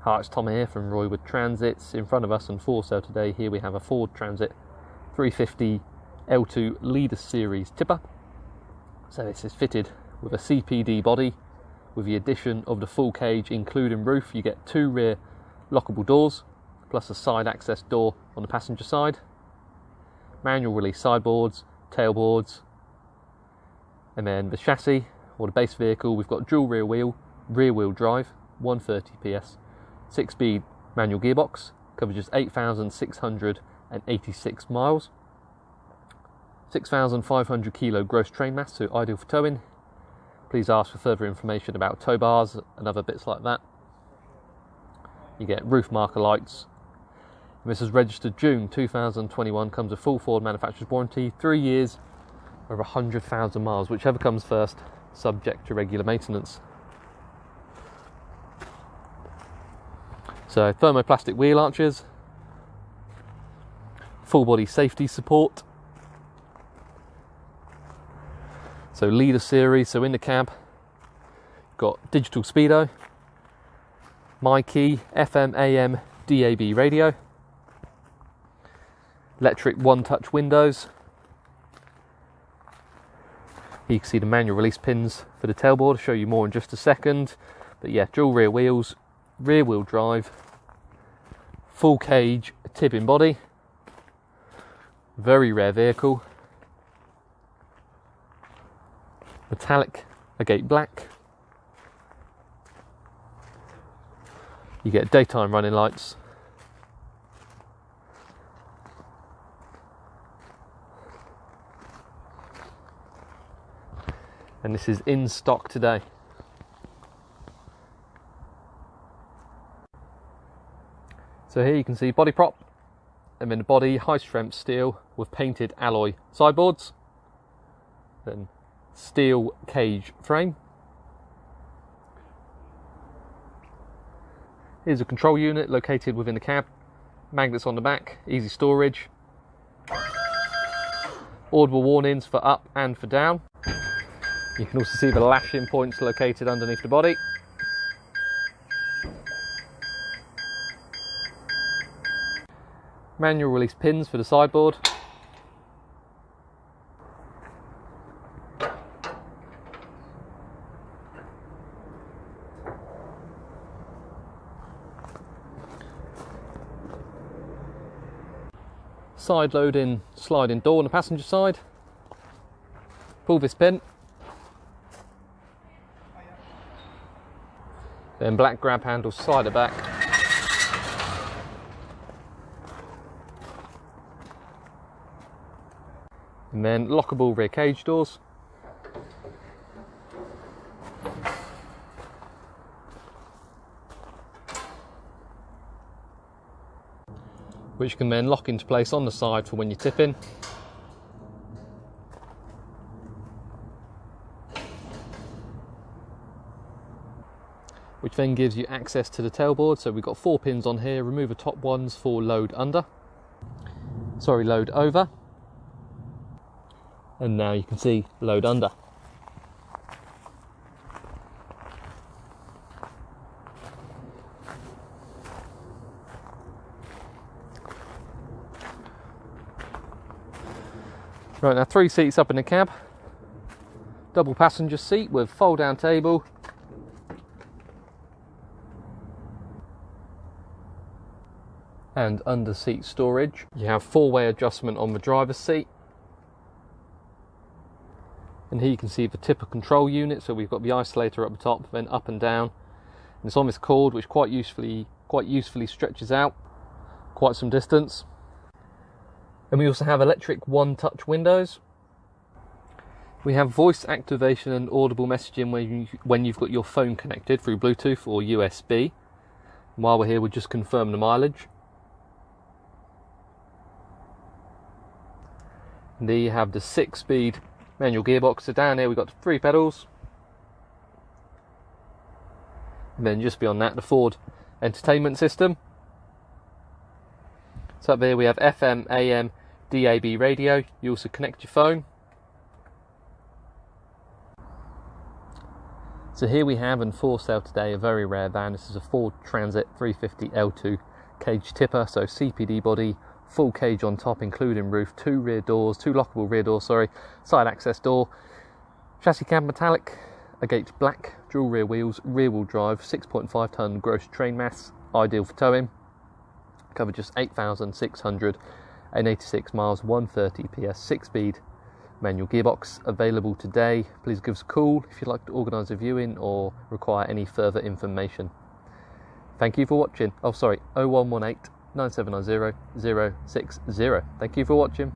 Hi, it's Tom here from Roywood Transits. In front of us and for sale today, here we have a Ford Transit 350 L2 Leader Series tipper. So this is fitted with a CPD body with the addition of the full cage including roof. You get 2 rear lockable doors plus a side access door on the passenger side, manual release sideboards, tailboards, and then the chassis or the base vehicle, we've got dual rear wheel drive, 130 PS, 6-speed manual gearbox, covers just 8,686 miles, 6,500 kilo gross train mass, so ideal for towing. Please ask for further information about tow bars and other bits like that. You get roof marker lights. And this is registered June 2021, comes with full Ford manufacturer's warranty, 3 years, over 100,000 miles, whichever comes first, subject to regular maintenance. So thermoplastic wheel arches, full body safety support. So Leader Series, so in the cab, got digital speedo, my key, FM, AM, DAB radio, electric one-touch windows. You can see the manual release pins for the tailboard. I'll show you more in just a second. But yeah, dual rear wheels, rear wheel drive, full cage tipping body, very rare vehicle, metallic agate black. You get daytime running lights, and this is in stock today. So here you can see body prop, and then the body high strength steel with painted alloy sideboards, then steel cage frame. Here's a control unit located within the cab, magnets on the back, easy storage, audible warnings for up and for down. You can also see the lashing points located underneath the body. Manual release pins for the sideboard. Side loading sliding door on the passenger side. Pull this pin. Then black grab handle side and back. And then lockable rear cage doors. Which can then lock into place on the side for when you're tipping. Which then gives you access to the tailboard. So we've got 4 pins on here. Remove the top ones for load over. And now you can see load under. Right, now 3 seats up in the cab. Double passenger seat with fold down table. And under seat storage. You have 4-way adjustment on the driver's seat. And here you can see the tipper control unit. So we've got the isolator up the top, then up and down. And it's on this cord, which quite usefully stretches out quite some distance. And we also have electric one-touch windows. We have voice activation and audible messaging when you've got your phone connected through Bluetooth or USB. And while we're here, we'll just confirm the mileage. And there you have the 6-speed manual gearbox. So down here we've got 3 pedals. And then just beyond that, the Ford entertainment system. So up there we have FM, AM, DAB radio. You also connect your phone. So here we have, and for sale today, a very rare van. This is a Ford Transit 350 L2 cage tipper, so CPD body, full cage on top including roof, two lockable rear doors, side access door, chassis cab metallic, Agate black, dual rear wheels, rear wheel drive, 6.5 tonne gross train mass, ideal for towing, covered just 8,686 miles, 130 PS, 6-speed manual gearbox, available today. Please give us a call if you'd like to organise a viewing or require any further information. Thank you for watching. 0118 9790 060. Thank you for watching.